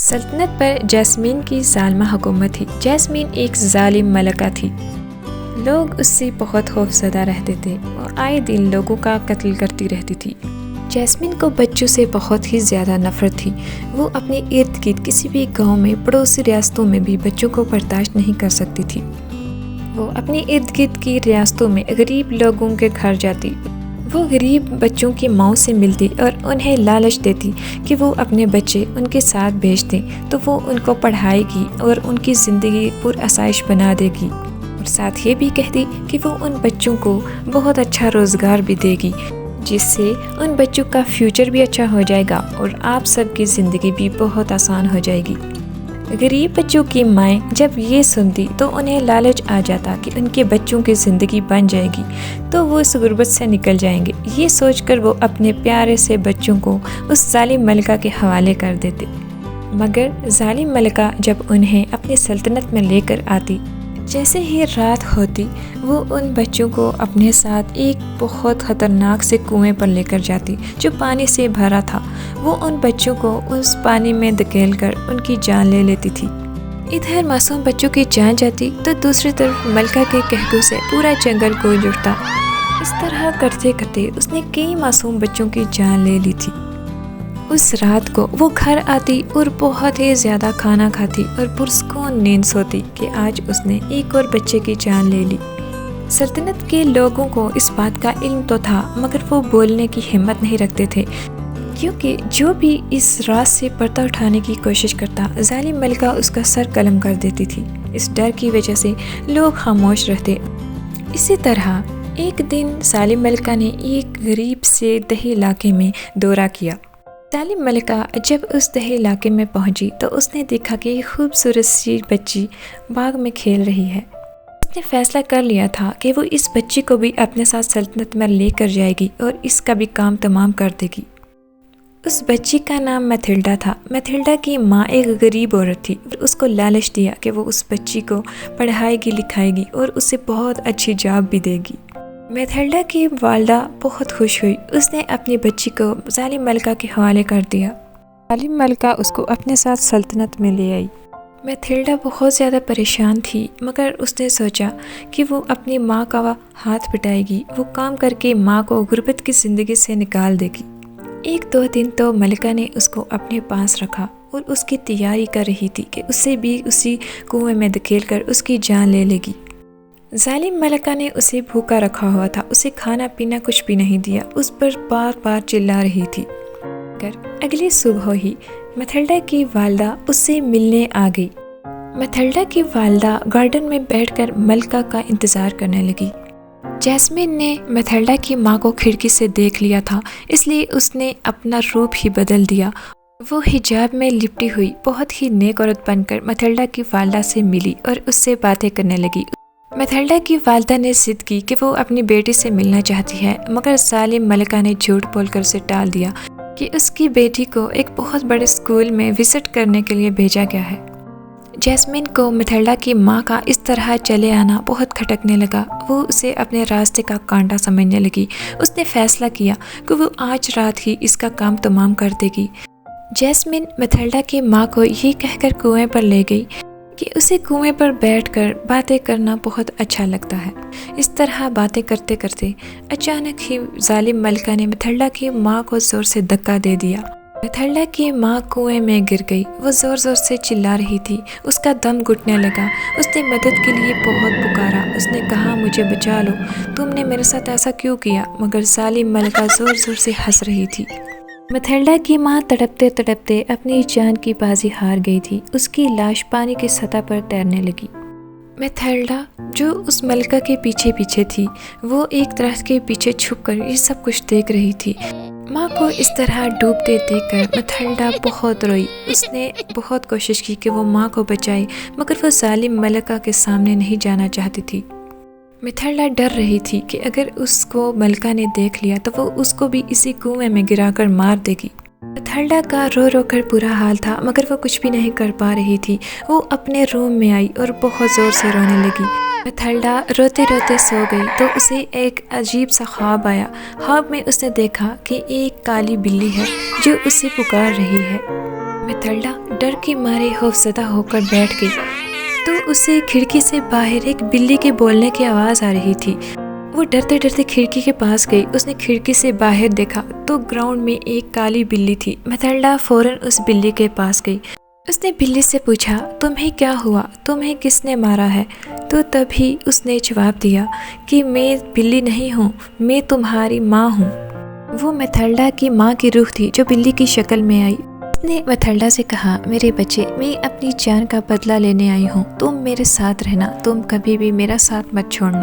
سلطنت پر جیسمین کی ظالمہ حکومت تھی۔ جیسمین ایک ظالم ملکہ تھی۔ لوگ اس سے بہت خوفزدہ رہتے تھے اور آئے دن لوگوں کا قتل کرتی رہتی تھی۔ جیسمین کو بچوں سے بہت ہی زیادہ نفرت تھی۔ وہ اپنے ارد گرد کسی بھی گاؤں میں، پڑوسی ریاستوں میں بھی بچوں کو برداشت نہیں کر سکتی تھی۔ وہ اپنے ارد گرد کی ریاستوں میں غریب لوگوں کے گھر جاتی۔ وہ غریب بچوں کی ماؤں سے ملتی اور انہیں لالچ دیتی کہ وہ اپنے بچے ان کے ساتھ بھیج دیں تو وہ ان کو پڑھائے گی اور ان کی زندگی پرآسائش بنا دے گی، اور ساتھ یہ بھی کہتی کہ وہ ان بچوں کو بہت اچھا روزگار بھی دے گی، جس سے ان بچوں کا فیوچر بھی اچھا ہو جائے گا اور آپ سب کی زندگی بھی بہت آسان ہو جائے گی۔ غریب بچوں کی مائیں جب یہ سنتی تو انہیں لالچ آ جاتا کہ ان کے بچوں کی زندگی بن جائے گی تو وہ اس غربت سے نکل جائیں گے۔ یہ سوچ کر وہ اپنے پیارے سے بچوں کو اس ظالم ملکہ کے حوالے کر دیتے، مگر ظالم ملکہ جب انہیں اپنی سلطنت میں لے کر آتی، جیسے ہی رات ہوتی وہ ان بچوں کو اپنے ساتھ ایک بہت خطرناک سے کنویں پر لے کر جاتی جو پانی سے بھرا تھا۔ وہ ان بچوں کو اس پانی میں دھکیل کر ان کی جان لے لیتی تھی۔ ادھر معصوم بچوں کی جان جاتی تو دوسری طرف ملکہ کے قہقہ سے پورا جنگل گونج اٹھتا۔ اس طرح کرتے کرتے اس نے کئی معصوم بچوں کی جان لے لی تھی۔ اس رات کو وہ گھر آتی اور بہت ہی زیادہ کھانا کھاتی اور پرسکون نیند سوتی کہ آج اس نے ایک اور بچے کی جان لے لی۔ سلطنت کے لوگوں کو اس بات کا علم تو تھا، مگر وہ بولنے کی ہمت نہیں رکھتے تھے، کیونکہ جو بھی اس راز سے پردہ اٹھانے کی کوشش کرتا، ظالم ملکہ اس کا سر قلم کر دیتی تھی۔ اس ڈر کی وجہ سے لوگ خاموش رہتے۔ اسی طرح ایک دن ظالم ملکہ نے ایک غریب سے دیہی علاقے میں دورہ کیا۔ ظالم ملکہ جب اس دیہی علاقے میں پہنچی تو اس نے دیکھا کہ ایک خوبصورت سی بچی باغ میں کھیل رہی ہے۔ اس نے فیصلہ کر لیا تھا کہ وہ اس بچی کو بھی اپنے ساتھ سلطنت میں لے کر جائے گی اور اس کا بھی کام تمام کر دے گی۔ اس بچی کا نام میتھلڈا تھا۔ میتھلڈا کی ماں ایک غریب عورت تھی اور اس کو لالچ دیا کہ وہ اس بچی کو پڑھائے گی، لکھائے گی اور اسے بہت اچھی جاب بھی دے گی۔ میتھلڈا کی والدہ بہت خوش ہوئی۔ اس نے اپنی بچی کو ظالم ملکہ کے حوالے کر دیا۔ ظالم ملکہ اس کو اپنے ساتھ سلطنت میں لے آئی۔ میتھلڈا بہت زیادہ پریشان تھی، مگر اس نے سوچا کہ وہ اپنی ماں کا ہاتھ پٹائے گی، وہ کام کر کے ماں کو غربت کی زندگی سے نکال دے گی۔ ایک دو دن تو ملکہ نے اس کو اپنے پاس رکھا اور اس کی تیاری کر رہی تھی کہ اسے بھی اسی کنویں میں دھکیل کر اس کی جان لے لے گی۔ ظالم ملکہ نے اسے بھوکا رکھا ہوا تھا، اسے کھانا پینا کچھ بھی نہیں دیا، اس پر بار بار چلا رہی تھی۔ اگلی صبح ہی میتھلڈا کی والدہ اس سے ملنے آ گئی۔ میتھلڈا کی والدہ گارڈن میں بیٹھ کر ملکہ کا انتظار کرنے لگی۔ جیسمین نے میتھلڈا کی ماں کو کھڑکی سے دیکھ لیا تھا، اس لیے اس نے اپنا روپ ہی بدل دیا۔ وہ حجاب میں لپٹی ہوئی بہت ہی نیک عورت بن کر میتھلڈا کی والدہ سے ملی اور اس سے باتیں کرنے لگی۔ میتھلڈا کی والدہ نے ضد کی کہ وہ اپنی بیٹی سے ملنا چاہتی ہے، مگر ظالم ملکہ نے جھوٹ بول کر اسے ٹال دیا کہ اس کی بیٹی کو ایک بہت بڑے اسکول میں وزٹ کرنے کے لیے بھیجا گیا ہے۔ جیسمین کو میتھلڈا کی ماں کا اس طرح چلے آنا بہت کھٹکنے لگا۔ وہ اسے اپنے راستے کا کانٹا سمجھنے لگی۔ اس نے فیصلہ کیا کہ وہ آج رات ہی اس کا کام تمام کر دے گی۔ جیسمین میتھلڈا کی ماں کو یہ کہہ کر کنویں پر لے گئی کہ اسے کنویں پر بیٹھ کر باتیں کرنا بہت اچھا لگتا ہے۔ اس طرح باتیں کرتے کرتے اچانک ہی ظالم ملکہ نے میتھلڈا کی ماں کو زور سے دھکا دے دیا۔ میتھلڈا کی ماں کنویں میں گر گئی۔ وہ زور زور سے چلا رہی تھی، اس کا دم گھٹنے لگا۔ اس نے مدد کے لیے بہت پکارا۔ اس نے کہا، مجھے بچا لو، تم نے میرے ساتھ ایسا کیوں کیا؟ مگر ظالم ملکہ زور زور سے ہنس رہی تھی۔ میتھلڈا کی ماں تڑپتے تڑپتے اپنی جان کی بازی ہار گئی تھی۔ اس کی لاش پانی کی سطح پر تیرنے لگی۔ میتھلڈا جو اس ملکہ کے پیچھے پیچھے تھی، وہ ایک درخت کے پیچھے چھپ کر یہ سب کچھ دیکھ رہی تھی۔ ماں کو اس طرح ڈوبتے دیکھ کر میتھلڈا بہت روئی۔ اس نے بہت کوشش کی کہ وہ ماں کو بچائے، مگر وہ ظالم ملکہ کے سامنے نہیں جانا چاہتی تھی۔ میتھلڈا ڈر رہی تھی کہ اگر اس کو ملکہ نے دیکھ لیا تو وہ اس کو بھی اسی کنویں میں گرا کر مار دے گی۔ میتھلڈا کا رو رو کر برا حال تھا، مگر وہ کچھ بھی نہیں کر پا رہی تھی۔ وہ اپنے روم میں آئی اور بہت زور سے رونے لگی۔ میتھلڈا روتے روتے سو گئی تو اسے ایک عجیب سا خواب آیا۔ خواب میں اس نے دیکھا کہ ایک کالی بلی ہے جو اسے پکار رہی ہے۔ میتھلڈا ڈر کے مارے خوفزدہ ہو کر بیٹھ گئی تو اسے کھڑکی سے باہر ایک بلی کے بولنے کی آواز آ رہی تھی۔ وہ ڈرتے ڈرتے کھڑکی کے پاس گئی۔ اس نے کھڑکی سے باہر دیکھا تو گراؤنڈ میں ایک کالی بلی تھی۔ میتھلڈا فوراً اس بلی کے پاس گئی۔ اس نے بلی سے پوچھا، تمہیں کیا ہوا؟ تمہیں کس نے مارا ہے؟ تو تبھی اس نے جواب دیا کہ میں بلی نہیں ہوں، میں تمہاری ماں ہوں۔ وہ میتھلڈا کی ماں کی روح تھی جو بلی کی شکل میں آئی۔ اس نے میتھلڈا سے کہا، میرے بچے، میں اپنی جان کا بدلہ لینے آئی ہوں، تم میرے ساتھ رہنا، تم کبھی بھی میرا ساتھ مت چھوڑنا۔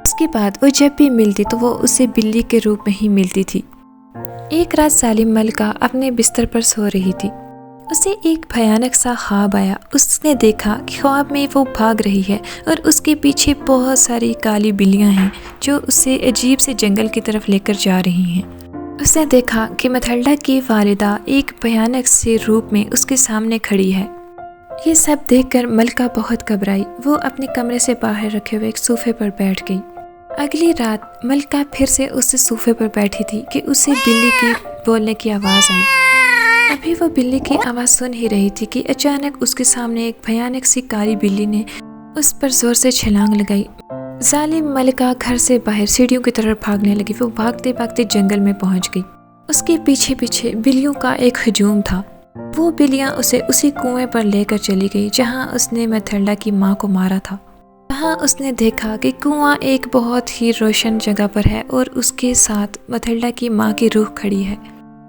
اس کے بعد وہ جب بھی ملتی تو وہ اسے بلی کے روپ میں ہی ملتی تھی۔ ایک رات ظالم ملکہ اپنے بستر پر سو رہی تھی۔ اسے ایک بھیانک سا خواب آیا۔ اس نے دیکھا کہ خواب میں وہ بھاگ رہی ہے اور اس کے پیچھے بہت ساری کالی بلیاں ہیں جو اسے عجیب سے جنگل کی طرف لے کر جا رہی ہیں۔ اس نے دیکھا کہ میتھلڈا کی والدہ ایک بھیانک سے روپ میں اس کے سامنے کھڑی ہے۔ یہ سب دیکھ کر ملکہ بہت گھبرائی۔ وہ اپنے کمرے سے باہر رکھے ہوئے ایک صوفے پر بیٹھ گئی۔ اگلی رات ملکہ پھر سے اس صوفے پر بیٹھی تھی کہ اسے بلی کی بولنے کی آواز آئی۔ ابھی وہ بلی کی آواز سن ہی رہی تھی کہ اچانک اس کے سامنے ایک بھیانک سی کالی بلی نے اس پر زور سے چھلانگ لگائی۔ ظالم ملکہ گھر سے باہر سیڑھیوں کی طرف بھاگنے لگی۔ وہ بھاگتے بھاگتے جنگل میں پہنچ گئی۔ اس کے پیچھے پیچھے بلیوں کا ایک ہجوم تھا۔ وہ بلیاں اسے اسی کنویں پر لے کر چلی گئی جہاں اس نے میتھلڈا کی ماں کو مارا تھا۔ وہاں اس نے دیکھا کہ کنواں ایک بہت ہی روشن جگہ پر ہے اور اس کے ساتھ میتھلڈا کی ماں کی روح کھڑی ہے۔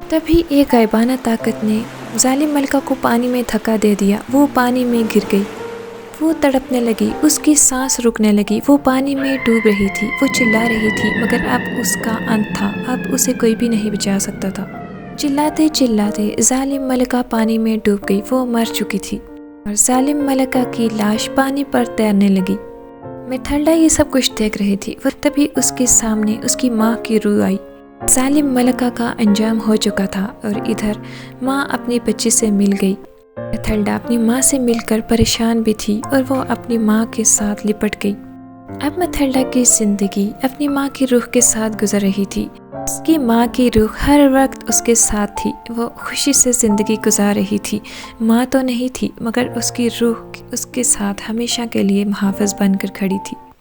تبھی ایک غائبانہ طاقت نے ظالم ملکہ کو پانی میں دھکا دے دیا۔ وہ پانی میں گر گئی۔ وہ تڑپنے لگی، اس کی سانس رکنے لگی۔ وہ پانی میں ڈوب رہی تھی۔ وہ چلا رہی تھی مگر اب اس کا انت تھا۔ اب اسے کوئی بھی نہیں بچا سکتا تھا۔ چلاتے چلاتے ظالم ملکہ پانی میں ڈوب گئی۔ وہ مر چکی تھی اور ظالم ملکہ کی لاش پانی پر تیرنے لگی۔ میتھلڈا یہ سب کچھ دیکھ رہی تھی۔ وہ تبھی اس کے سامنے اس کی ماں کی روح آئی۔ ظالم ملکہ کا انجام ہو چکا تھا اور ادھر ماں اپنی بچی سے مل گئی۔ میتھلڈا اپنی ماں سے مل کر پریشان بھی تھی اور وہ اپنی ماں کے ساتھ لپٹ گئی۔ اب میتھلڈا کی زندگی اپنی ماں کی روح کے ساتھ گزر رہی تھی۔ اس کی ماں کی روح ہر وقت اس کے ساتھ تھی۔ وہ خوشی سے زندگی گزار رہی تھی۔ ماں تو نہیں تھی مگر اس کی روح اس کے ساتھ ہمیشہ کے لیے محافظ بن کر کھڑی تھی۔